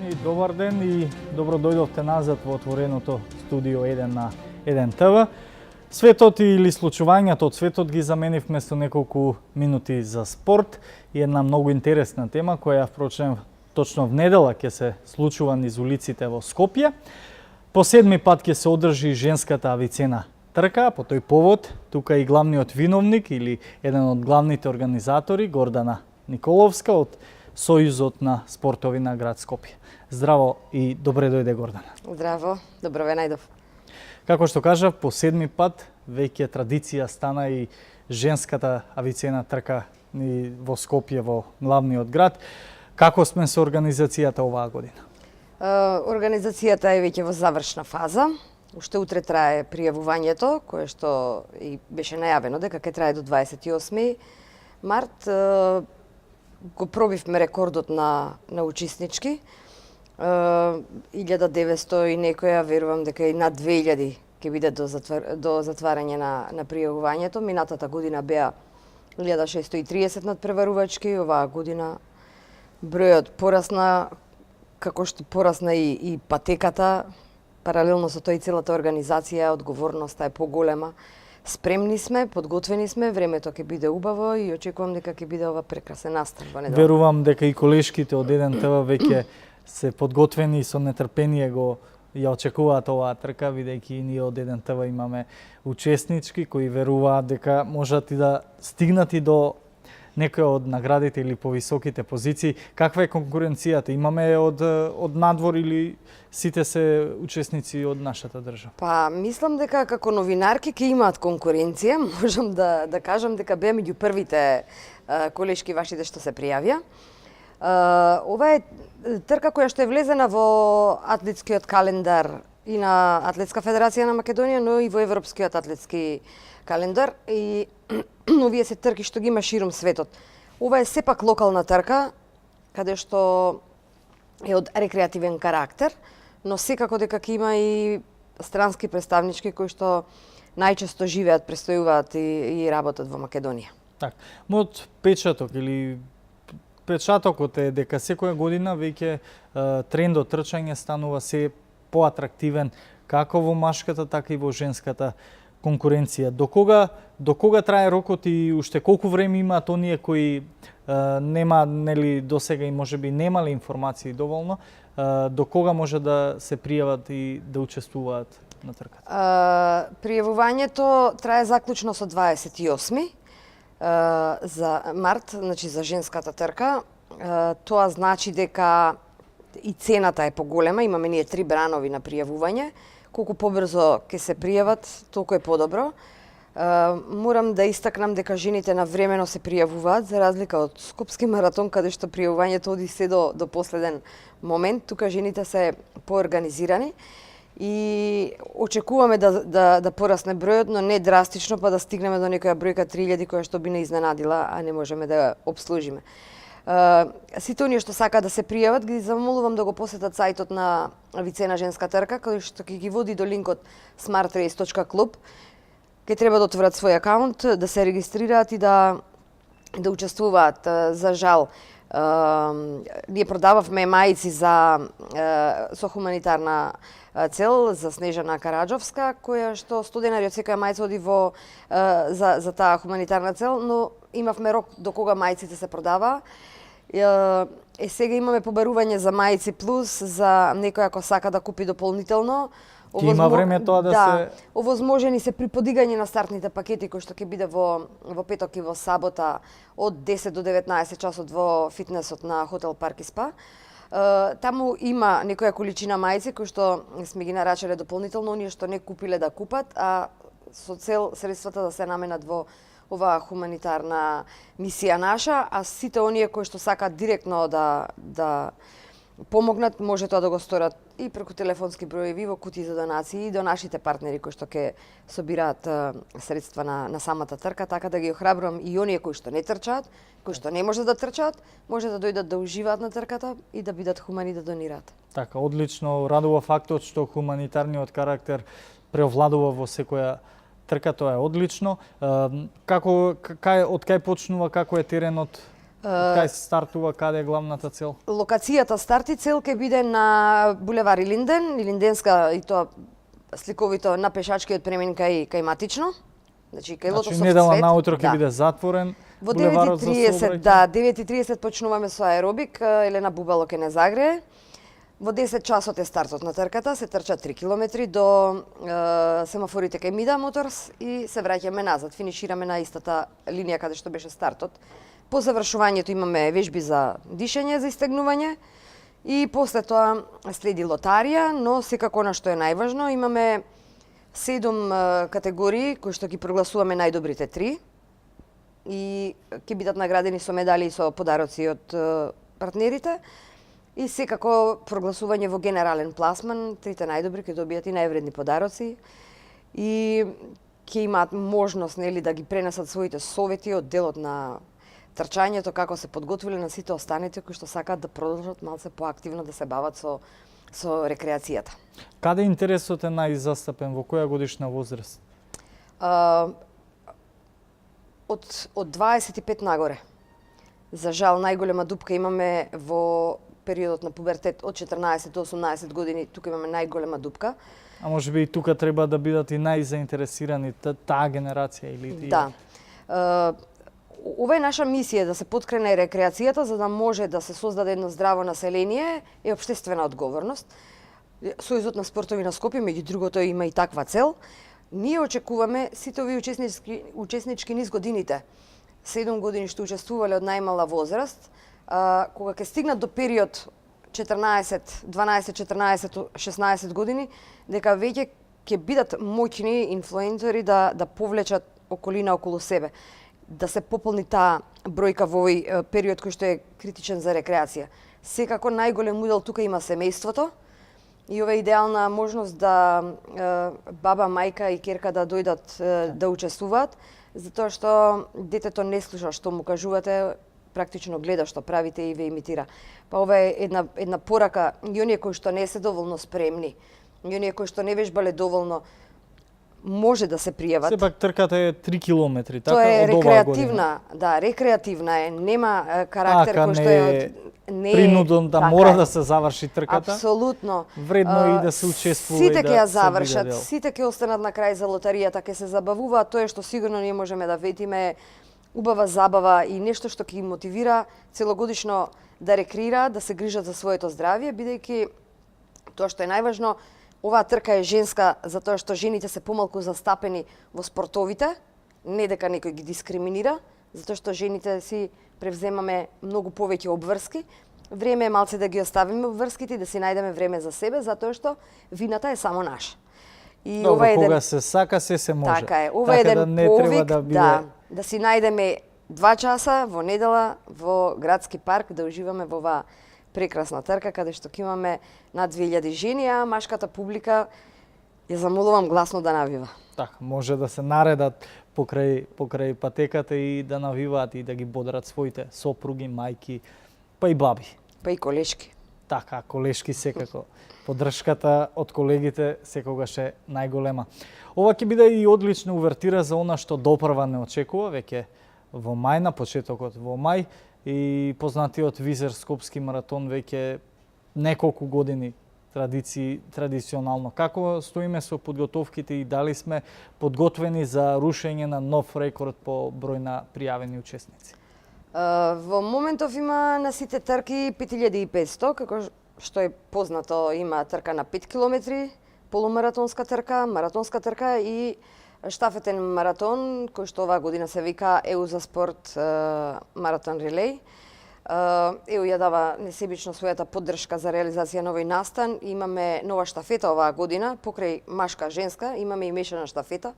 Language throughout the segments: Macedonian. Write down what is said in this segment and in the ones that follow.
и добар ден и добро дојдовте назад во отвореното студио 1 на 1 ТВ. Светот или случувањата од светот ги заменив вместо неколку минути за спорт и една многу интересна тема која впрочем точно в недела ќе се случува низ улиците во Скопје. По седми пат ќе се одржи женската авицена трка, по тој повод тука и главниот виновник или еден од главните организатори Гордана Николовска од Сојузот на спортови на град Скопје. Здраво и добре дојде, Гордана. Здраво, добро ве најдов. Како што кажав, по седми пат веќе традиција стана и женската авицена трка во Скопје, во главниот град. Како сме со организацијата оваа година? Организацијата е веќе во завршна фаза. Уште утре трае пријавувањето, кое што и беше најавено дека ќе трае до 28 март. Го пробивме рекордот на учеснички. 1900 и некоја, верувам дека и над 2000 ќе биде до затварање на пријавувањето. Минатата година беа 1630 надпреварувачки, оваа година бројот порасна, како што порасна и патеката. Паралелно со тоа и целата организација, одговорноста е поголема. Спремни сме, подготвени сме, времето ќе биде убаво и очекувам дека ќе биде ова прекрасен настан во недела. Верувам дека и колешките од 1 ТВ веќе се подготвени и со нетрпение го ја очекуваат оваа трка, бидејќи и ние од 1 ТВ имаме учеснички кои веруваат дека можат и да стигнат и до некој од наградите или повисоките позиции. Каква е конкуренцијата? Имаме од надвор или сите се учесници од нашата држава? Па, мислам дека како новинарки ќе имаат конкуренција. Можам да кажам дека беа меѓу првите колешки вашите што се пријавија. Ова е трка која што е влезена во атлетскиот календар и на Атлетска федерација на Македонија, но и во Европскиот атлетски календар и овие се трки што ги има широм светот. Ова е сепак локална трка, каде што е од рекреативен карактер, но секако дека ќе има и странски представнички кои што најчесто живеат, престојуваат и работат во Македонија. Так, мојот печаток или печатокот е дека секоја година веќе трендот трчање станува се поатрактивен како во машката, така и во женската конкуренција. До кога трае рокот и уште колку време имаат оние кои нема, нели, досега и можеби немале информации доволно, до кога може да се пријават и да учествуваат на трката? Пријавувањето трае заклучно со 28 за март, значи за женската трка. Тоа значи дека и цената е поголема, имаме ние 3 бранови на пријавување. Колку побрзо ќе се пријават, толку е подобро. Морам да истакнам дека жените на времено се пријавуваат, за разлика од Скопски маратон, каде што пријавувањето оди се до последен момент. Тука жените се поорганизирани и очекуваме да порасне бројот, но не драстично, па да стигнеме до некоја бројка 3000 која што би не изненадила, а не можеме да ја обслужиме. Сите оние што сакаат да се пријават, ги замолувам да го посетат сајтот на Авицена женска трка, кај што ќе ги води до линкот smartrace.club. Ке треба да отворат свој акаунт, да се регистрираат и да учествуваат. За жал, ние продававме мајци со хуманитарна цел за Снежана Караџовска, која што студенари од секоја мајца оди за таа хуманитарна цел, но имавме рок до кога мајците се продаваа. Сега имаме побарување за мајци плюс, за некој ако сака да купи дополнително. Има време тоа да се... Овозможени се при подигање на стартните пакети, кои што ќе биде во петок и во сабота од 10 до 19 часот во фитнесот на Хотел Парк и Спа. Таму има некоја количина мајци кои што сме ги нарачале дополнително, оние што не купиле да купат, а со цел средствата да се наменат во оваа хуманитарна мисија наша, а сите оние кои што сакаат директно да помогнат, може тоа да го сторат и преку телефонски броеви во кутии за донации и до нашите партнери кои што ќе собираат средства на самата трка, така да ги охрабрувам и оние кои што не трчаат, кои што не можат да трчаат, може да дојдат да уживаат на трката и да бидат хумани да донираат. Така, одлично радува фактот што хуманитарниот карактер преовладува во секоја трка, тоа е одлично. Од кај почнува, како е теренот Кај се стартува, каде е главната цел? Локацијата старт и цел ќе биде на булевар Илинден, Илинденска и тоа сликовито на пешачкиот премин кај Матично. Значи кај Лотосов недела цвет. наутро ќе биде затворен. Во булеварот за 9:30, сообраќај. да, 9:30 почнуваме со аеробик, Елена Бубало ќе не загрее. Во 10 часот е стартот на трката, се трча 3 километри до семафорите кај Мида Моторс и се враќаме назад, финишираме на истата линија каде што беше стартот. По завршувањето имаме вежби за дишење, за истегнување и после тоа следи лотарија, но секако на што е најважно, имаме 7 категории кои што ги прогласуваме најдобрите 3 и ќе бидат наградени со медали и со подароци од партнерите. И секако прогласување во генерален пласман, трите најдобри ќе добијат и највредни подароци и ќе имаат можност нели да ги пренесат своите совети од делот на трчањето, како се подготвиле на сите останати кои што сакаат да продолжат малце поактивно да се бават со рекреацијата. Каде интересот е најзастапен, во која годишна возраст? Од 25 нагоре. За жал, најголема дупка имаме во периодот на пубертет од 14 до 18 години, тука имаме најголема дупка. А може би и тука треба да бидат и најзаинтересирани таа генерација или тие? Да. Ова е наша мисија, да се поткрене рекреацијата, за да може да се создаде едно здраво население, е општествена одговорност. Сојузот на спортови на Скопје, меѓу другото, има и таква цел. Ние очекуваме сите овие учеснички низ годините, 7 години што учествувале од најмала возраст, кога ќе стигнат до период 14, 12, 14, 16 години, дека веќе ќе бидат моќни инфлуенцери да повлечат околина околу себе, да се пополни таа бројка во овој период кој што е критичен за рекреација. Секако најголем удел тука има семејството и ова е идеална можност да баба, мајка и керка да дојдат да учествуваат, затоа што детето не слуша што му кажувате, практично гледа што правите и ве имитира. Па ова е една порака и оние кои што не се доволно спремни, и оние кои што не вежбале доволно, може да се пријават. Сепак трката е 3 километри, така, Тоа е од оваа рекреативна, да, рекреативна е, нема карактер кој што е не принуден да така мора е. да се заврши трката. Апсолутно. Вредно е и да се учествува Сите и да ќе ја се завршат, биде дел. сите ќе останат на крај за лотаријата, ќе се забавуваат, тоа е што сигурно ние можеме да ветиме убава забава и нешто што ќе ги мотивира целогодишно да рекреираат, да се грижат за своето здравје, бидејќи тоа што е најважно, оваа трка е женска затоа што жените се помалку застапени во спортовите, не дека некој ги дискриминира, затоа што жените си превземаме многу повеќе обврски. Време е малце да ги оставиме обврските и да си најдеме време за себе, затоа што вината е само наша. И Добро, ова е кога се сака, се може. Така е, ова е еден да не повик, треба да биде... да си најдеме 2 часа во недела во градски парк да уживаме во оваа прекрасна трка каде што ќе имаме над 2000 жени, а машката публика ја замолувам гласно да навива. Така, може да се наредат покрај патеката и да навиваат и да ги бодрат своите сопруги, мајки, па и баби. Па и колешки. Така, колешки секако. Поддршката од колегите секогаш е најголема. Ова ќе биде и одлична увертира за она што допрва не очекува, веќе во мај, на почетокот во мај, и познатиот Визер Скопски маратон веќе неколку години традиционално. Како стоиме со подготовките и дали сме подготвени за рушење на нов рекорд по број на пријавени учесници? Во моментов има на сите трки 5500, како што е познато, има трка на 5 километри, полумаратонска трка, маратонска трка и штафетен маратон, кој што оваа година се вика ЕУ за спорт маратон релеј. ЕУ ја дава несебично својата поддршка за реализација на овој настан. Имаме нова штафета оваа година, покрај машка, женска, имаме и мешана штафета.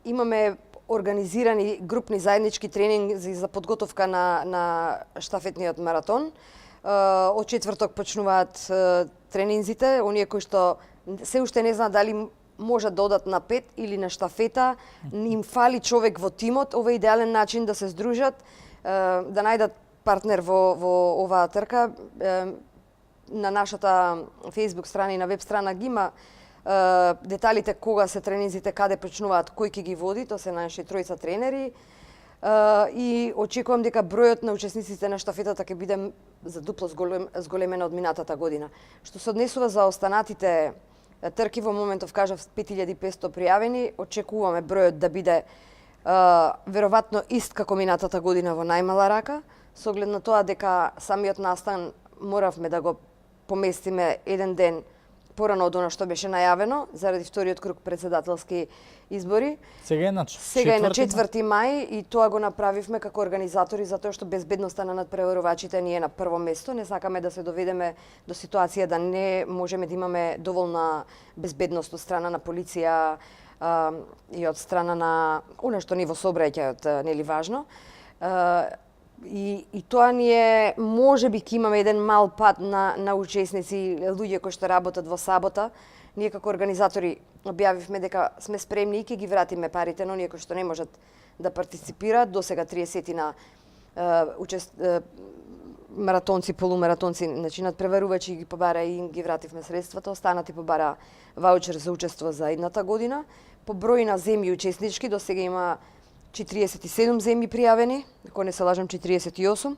Имаме организирани групни заеднички тренинзи за подготовка на штафетниот маратон. Од четврток почнуваат тренинзите, оние кои што се уште не знаат дали можат да одат на 5 или на штафета, им фали човек во тимот, ова е идеален начин да се здружат, да најдат партнер во оваа трка. На нашата Facebook страна и на веб страна ги има деталите кога се тренинзите, каде почнуваат, кој ќе ги води, тоа се наши тројца тренери. и очекувам дека бројот на учесниците на штафетата ќе биде за дупло зголемен од минатата година. Што се однесува за останатите трки, во моментов кажав 5500 пријавени, очекуваме бројот да биде веројатно ист како минатата година во најмала рака, со оглед на тоа дека самиот настан моравме да го поместиме еден ден порано од она што беше најавено заради вториот круг претседателски избори. Сега е на 4 мај и тоа го направивме како организатори затоа што безбедноста на надпреварувачите ни е на прво место. Не сакаме да се доведеме до ситуација да не можеме да имаме доволна безбедност од страна на полиција и од страна на она што ни во сообраќајот нели важно. И тоа ни е, можеби ќе имаме еден мал пат на учесници, луѓе кои што работат во сабота. Ние како организатори објавивме дека сме спремни и ќе ги вратиме парите на оние кои што не можат да партиципираат. До сега 30 на маратонци, полумаратонци, значи надпреварувачи ги побара и им ги вративме средствата. Останати побара ваучер за учество за едната година. По број на земји учеснички до сега има 47 земји пријавени, ако не се лажам 48,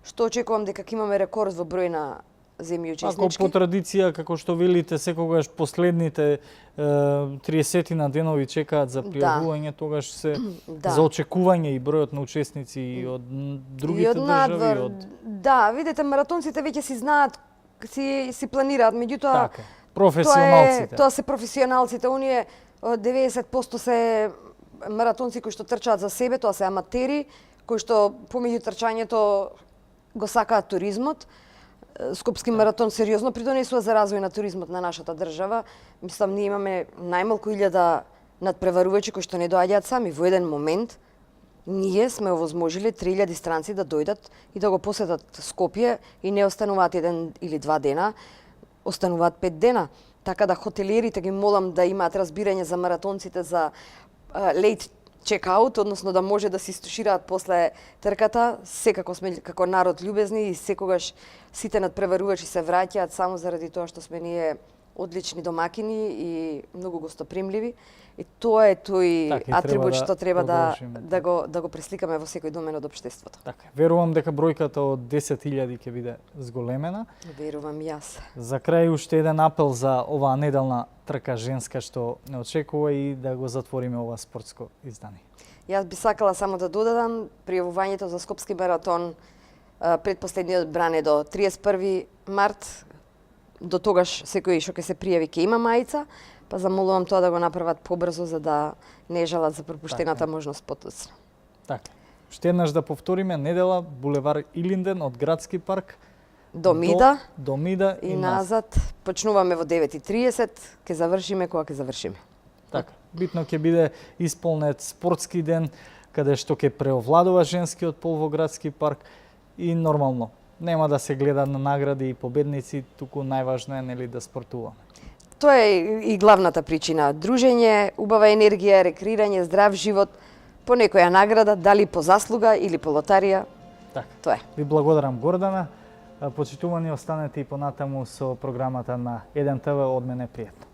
што очекувам дека ќе имаме рекорд во број на земји учеснички. Ако по традиција, како што велите, секогаш последните 30 на денови чекаат за пријавување, тогаш се за очекување и бројот на учесници и од другите држави. Да, видите, маратонците веќе си знаат, си планираат, меѓутоа професионалците. Тоа се професионалците, оние 90% се маратонци кои што трчаат за себе, тоа се аматери, кои што помеѓу трчањето го сакаат туризмот. Скопски маратон сериозно придонесува за развој на туризмот на нашата држава. Мислам, ние имаме најмалку 1000 надпреварувачи кои што не доаѓаат сами. Во еден момент ние сме овозможиле 3000 странци да дојдат и да го посетат Скопје и не остануваат 1 или 2 дена, остануваат 5 дена. Така да хотелиерите ги молам да имаат разбирање за маратонците, за late check-out, односно да може да се истушираат после трката. Секако сме како народ љубезни и секогаш сите надпреварувачи се враќаат само заради тоа што сме ние одлични домакини и многу гостопримливи. И тоа е тој атрибут што треба да го пресликаме во секој домен од општеството. Така, верувам дека бројката од 10.000 ќе биде зголемена. Верувам јас. За крај уште еден апел за оваа неделна трка женска што не очекува и да го затвориме ова спортско издание. Јас би сакала само да додадам пријавувањето за Скопски маратон предпоследниот бран е до 31 март. До тогаш секој што ќе се пријави ќе има мајца, па замолувам тоа да го направат побрзо за да не жалат за пропуштената можност потоцна. Така. Уште еднаш да повториме, недела булевар Илинден од Градски парк до Мида, и назад. Почнуваме во 9:30, ќе завршиме кога ќе завршиме. Така. Битно ќе биде исполнет спортски ден каде што ќе преовладува женскиот пол во Градски парк и нормално нема да се гледа на награди и победници, туку најважно е нели да спортуваме. Тоа е и главната причина. Дружење, убава енергија, рекреирање, здрав живот, по некоја награда, дали по заслуга или по лотарија. Така. Тоа е. Ви благодарам, Гордана. Почитувани, останете и понатаму со програмата на 1 ТВ. Од мене пријатно.